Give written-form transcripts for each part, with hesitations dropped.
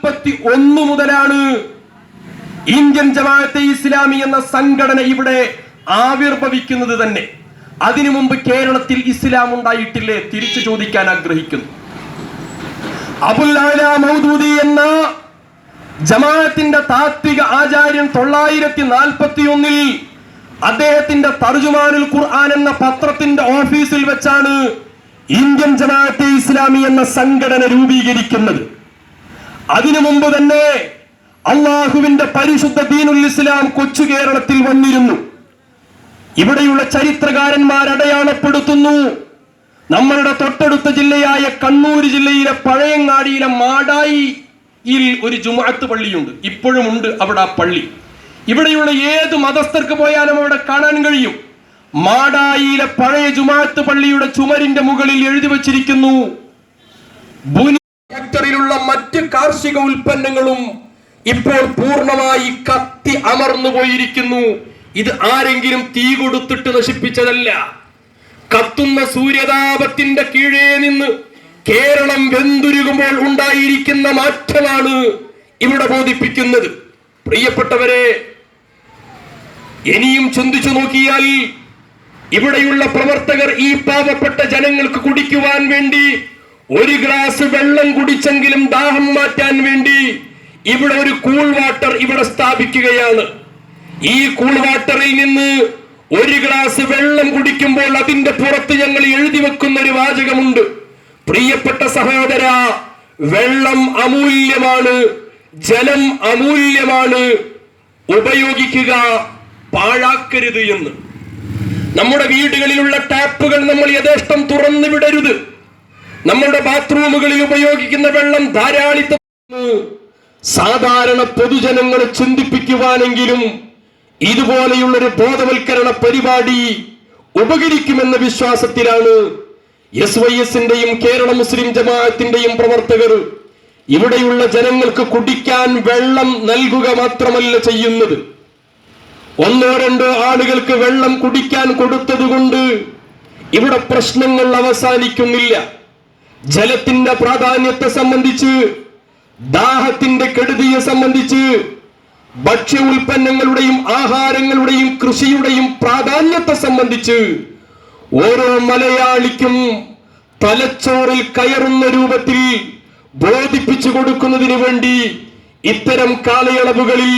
1941 മുതലാണ് ഇന്ത്യൻ ജമാഅത്തെ ഇസ്ലാമി എന്ന സംഘടന ഇവിടെ ആവിർഭവിക്കുന്നത് തന്നെ. അതിനു മുമ്പ് കേരളത്തിൽ ഇസ്ലാം ഉണ്ടായിട്ടില്ലേ? തിരിച്ചു ചോദിക്കാൻ ആഗ്രഹിക്കുന്നു. അബുൽ അഅ്ല മൗദൂദി എന്ന ജമാഅത്തിന്റെ താത്വിക ആചാര്യൻ 941 അദ്ദേഹത്തിന്റെ തർജുമാനുൽ ഖുർആൻ എന്ന പത്രത്തിന്റെ ഓഫീസിൽ വെച്ചാണ് ഇന്ത്യൻ ജമാഅത്തെ ഇസ്ലാമി എന്ന സംഘടന രൂപീകരിക്കുന്നത്. അതിനു മുമ്പ് തന്നെ അള്ളാഹുവിന്റെ പരിശുദ്ധ ദീനുൽ ഇസ്ലാം കൊച്ചു കേരളത്തിൽ വന്നിരുന്നു. ഇവിടെയുള്ള ചരിത്രകാരന്മാർ അടയാളപ്പെടുത്തുന്നു, നമ്മളുടെ തൊട്ടടുത്ത ജില്ലയായ കണ്ണൂർ ജില്ലയിലെ പഴയങ്ങാടിയിലെ മാടായിയിൽ ഒരു ജുമുഅത്ത് പള്ളിയുണ്ട്. ഇപ്പോഴും ഉണ്ട് അവിടെ ആ പള്ളി. ഇവിടെയുള്ള ഏത് മതസ്ഥർക്ക് പോയാലും അവിടെ കാണാൻ കഴിയും. മാടായിയിലെ പഴയ ജുമുഅത്ത് പള്ളിയുടെ ചുമരിന്റെ മുകളിൽ എഴുതി വച്ചിരിക്കുന്നു, ഫാക്ടറിയിലുള്ള മറ്റ് കാർഷിക ഉൽപ്പന്നങ്ങളും ഇപ്പോൾ പൂർണ്ണമായി കത്തി അമർന്നു പോയിരിക്കുന്നു. ഇത് ആരെങ്കിലും തീ കൊടുത്തിട്ട് നശിപ്പിച്ചതല്ല. കത്തുന്ന സൂര്യതാപത്തിന്റെ കീഴേ നിന്ന് കേരളം വെന്തുരുകുമ്പോൾ ഉണ്ടായിരിക്കുന്ന മാറ്റമാണ് ഇവിടെ ബോധിപ്പിക്കുന്നത്. പ്രിയപ്പെട്ടവരെ, ഇനിയും ചിന്തിച്ചു നോക്കിയാൽ ഇവിടെയുള്ള പ്രവർത്തകർ ഈ പാവപ്പെട്ട ജനങ്ങൾക്ക് കുടിക്കുവാൻ വേണ്ടി ഒരു ഗ്ലാസ് വെള്ളം കുടിച്ചെങ്കിലും ദാഹം മാറ്റാൻ വേണ്ടി ഇവിടെ ഒരു കൂൾ വാട്ടർ ഇവിടെ സ്ഥാപിക്കുകയാണ്. ഈ കൂൾ വാട്ടറിൽ നിന്ന് ഒരു ഗ്ലാസ് വെള്ളം കുടിക്കുമ്പോൾ അതിന്റെ പുറത്ത് ഞങ്ങൾ എഴുതി വെക്കുന്ന ഒരു വാചകമുണ്ട്, പ്രിയപ്പെട്ട സഹോദര, വെള്ളം അമൂല്യമാണ്, ജലം അമൂല്യമാണ്, ഉപയോഗിക്കുക, പാഴാക്കരുത് എന്ന്. നമ്മുടെ വീടുകളിലുള്ള ടാപ്പുകൾ നമ്മൾ യഥേഷ്ടം തുറന്നു വിടരുത്. നമ്മുടെ ബാത്റൂമുകളിൽ ഉപയോഗിക്കുന്ന വെള്ളം ധാരാളിത്തം. സാധാരണ പൊതുജനങ്ങളെ ചിന്തിപ്പിക്കുവാനെങ്കിലും ഇതുപോലെയുള്ളൊരു ബോധവൽക്കരണ പരിപാടി ഉപകരിക്കുമെന്ന വിശ്വാസത്തിലാണ് SYSന്റെയും കേരള മുസ്ലിം ജമാഅത്തിന്റെയും പ്രവർത്തകർ ഇവിടെയുള്ള ജനങ്ങൾക്ക് കുടിക്കാൻ വെള്ളം നൽകുക മാത്രമല്ല ചെയ്യുന്നത്. ഒന്നോ രണ്ടോ ആളുകൾക്ക് വെള്ളം കുടിക്കാൻ കൊടുത്തത് കൊണ്ട് ഇവിടെ പ്രശ്നങ്ങൾ അവസാനിക്കുന്നില്ല. ജലത്തിന്റെ പ്രാധാന്യത്തെ സംബന്ധിച്ച്, ദാഹത്തിന്റെ കെടുതിയെ സംബന്ധിച്ച്, ഭക്ഷ്യ ഉൽപ്പന്നങ്ങളുടെയും ആഹാരങ്ങളുടെയും കൃഷിയുടെയും പ്രാധാന്യത്തെ സംബന്ധിച്ച് ഓരോ മലയാളിക്കും തലച്ചോറിൽ കയറുന്ന രൂപത്തിൽ ബോധിപ്പിച്ചു കൊടുക്കുന്നതിന് വേണ്ടി ഇത്തരം കാലയളവുകളിൽ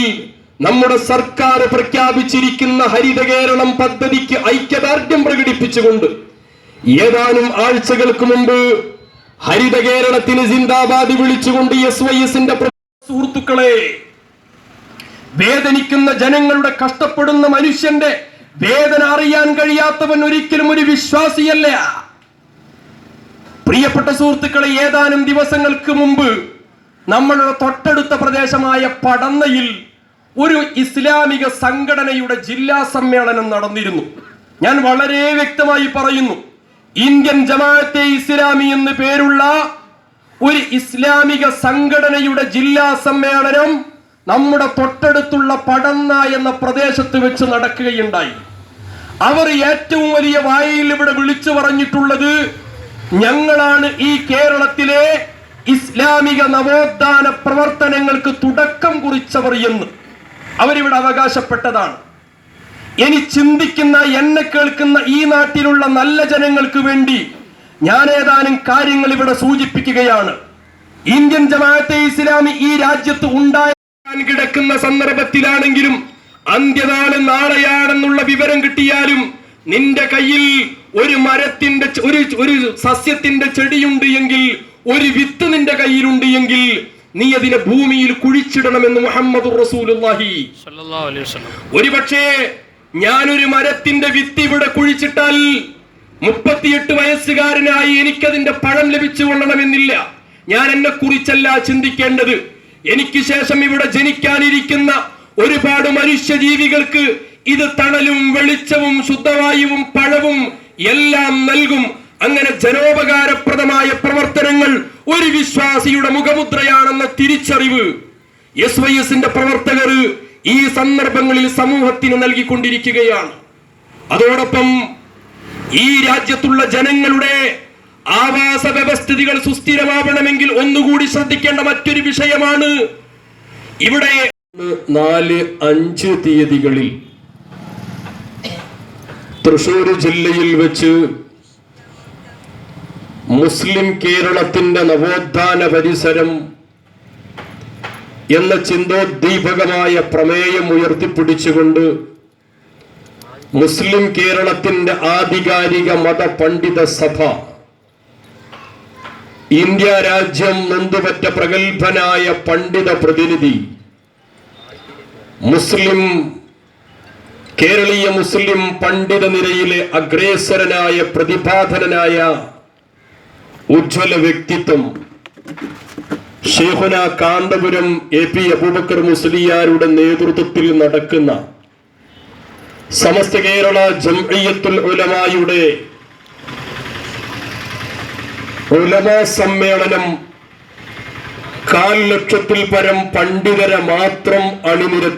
നമ്മുടെ സർക്കാർ പ്രഖ്യാപിച്ചിരിക്കുന്ന ഹരിത കേരളം പദ്ധതിക്ക് ഐക്യദാർഢ്യം പ്രകടിപ്പിച്ചുകൊണ്ട് ഏതാനും ആഴ്ചകൾക്ക് മുമ്പ് ഹരിത കേരളത്തിന് സിന്ദാബാദ് വിളിച്ചുകൊണ്ട് SYSന്റെ സുഹൃത്തുക്കളെ, വേദനിക്കുന്ന ജനങ്ങളുടെ, കഷ്ടപ്പെടുന്ന മനുഷ്യന്റെ വേദന അറിയാൻ കഴിയാത്തവൻ ഒരിക്കലും ഒരു വിശ്വാസിയല്ല. പ്രിയപ്പെട്ട സുഹൃത്തുക്കളെ, ഏതാനും ദിവസങ്ങൾക്ക് മുമ്പ് നമ്മളുടെ തൊട്ടടുത്ത പ്രദേശമായ പടന്നയിൽ ഒരു ഇസ്ലാമിക സംഘടനയുടെ ജില്ലാ സമ്മേളനം നടന്നിരുന്നു. ഞാൻ വളരെ വ്യക്തമായി പറയുന്നു, ഇന്ത്യൻ ജമാഅത്തെ ഇസ്ലാമി എന്ന് പേരുള്ള ഒരു ഇസ്ലാമിക സംഘടനയുടെ ജില്ലാ സമ്മേളനം നമ്മുടെ തൊട്ടടുത്തുള്ള പടന്ന എന്ന പ്രദേശത്ത് വെച്ച് നടക്കുകയുണ്ടായി. അവർ ഏറ്റവും വലിയ വായിൽ ഇവിടെ വിളിച്ചു പറഞ്ഞിട്ടുള്ളത്, ഞങ്ങളാണ് ഈ കേരളത്തിലെ ഇസ്ലാമിക നവോത്ഥാന പ്രവർത്തനങ്ങൾക്ക് തുടക്കം കുറിച്ചവർ എന്ന് അവരിവിടെ അവകാശപ്പെട്ടതാണ്. ഇനി ചിന്തിക്കുന്ന, എന്നെ കേൾക്കുന്ന ഈ നാട്ടിലുള്ള നല്ല ജനങ്ങൾക്ക് വേണ്ടി ഞാൻ ഏതാനും കാര്യങ്ങൾ ഇവിടെ സൂചിപ്പിക്കുകയാണ്. ഇന്ത്യൻ ജമാഅത്തെ ഇസ്ലാമി ഈ രാജ്യത്ത് ഉണ്ടാകാൻ കിടക്കുന്ന സന്ദർഭത്തിലാണെങ്കിലും അന്ത്യനാള് നാളെയാണെന്നുള്ള വിവരം കിട്ടിയാലും നിന്റെ കയ്യിൽ ഒരു മരത്തിന്റെ ഒരു സസ്യത്തിന്റെ ചെടിയുണ്ട് എങ്കിൽ, ഒരു വിത്ത് നിന്റെ കയ്യിലുണ്ട് എങ്കിൽ നീ അതിനെ ഭൂമിയിൽ കുഴിച്ചിടണമെന്ന് മുഹമ്മദുർ റസൂലുള്ളാഹി സ്വല്ലല്ലാഹു അലൈഹി വസല്ലം. ഒരുപക്ഷേ ഞാനൊരു മരത്തിന്റെ വിത്ത് ഇവിടെ കുഴിച്ചിട്ടാൽ 38 വയസ്സുകാരനായി എനിക്കതിന്റെ പഴം ലഭിച്ചു കൊള്ളണമെന്നില്ല. ഞാൻ എന്നെ കുറിച്ചല്ല ചിന്തിക്കേണ്ടത്. എനിക്ക് ശേഷം ഇവിടെ ജനിക്കാനിരിക്കുന്ന ഒരുപാട് മനുഷ്യജീവികൾക്ക് ഇത് തണലും വെളിച്ചവും ശുദ്ധവായുവും പഴവും എല്ലാം നൽകും. അങ്ങനെ ജനോപകാരപ്രദമായ പ്രവർത്തനങ്ങൾ ഒരു വിശ്വാസിയുടെ മുഖമുദ്രയാണെന്ന തിരിച്ചറിവ് SYSന്റെ പ്രവർത്തകർ ഈ സന്ദർഭങ്ങളിൽ സമൂഹത്തിന് നൽകിക്കൊണ്ടിരിക്കുകയാണ്. അതോടൊപ്പം ഈ രാജ്യത്തുള്ള ജനങ്ങളുടെ ആവാസ വ്യവസ്ഥിതികൾ സുസ്ഥിരമാവണമെങ്കിൽ ഒന്നുകൂടി ശ്രദ്ധിക്കേണ്ട മറ്റൊരു വിഷയമാണ് ഇവിടെ 4-5 തീയതികളിൽ തൃശൂർ ജില്ലയിൽ വെച്ച് മുസ്ലിം കേരളത്തിന്റെ നവോത്ഥാന പരിസരം എന്ന ചിന്തോദ്ദീപകമായ പ്രമേയം ഉയർത്തിപ്പിടിച്ചുകൊണ്ട് മുസ്ലിം കേരളത്തിന്റെ ആധികാരിക മത പണ്ഡിത സഭ ഇന്ത്യ രാജ്യം നൊന്തുപറ്റ പ്രഗത്ഭനായ പണ്ഡിത പ്രതിനിധി കേരളീയ മുസ്ലിം പണ്ഡിത നിരയിലെ അഗ്രേസരനായ പ്രതിഭാധനനായ ഉജ്ജ്വല വ്യക്തിത്വം ശൈഖുന കാന്തപുരം AP അബൂബക്കർ മുസ്ലിയാരുടെ നേതൃത്വത്തിൽ നടക്കുന്ന സമസ്ത കേരള ജംഇയ്യത്തുൽ ഉലമായുടെ ഉലമാ സമ്മേളനം 1,00,000 പരം പണ്ഡിതരെ മാത്രം അണിനിരത്തി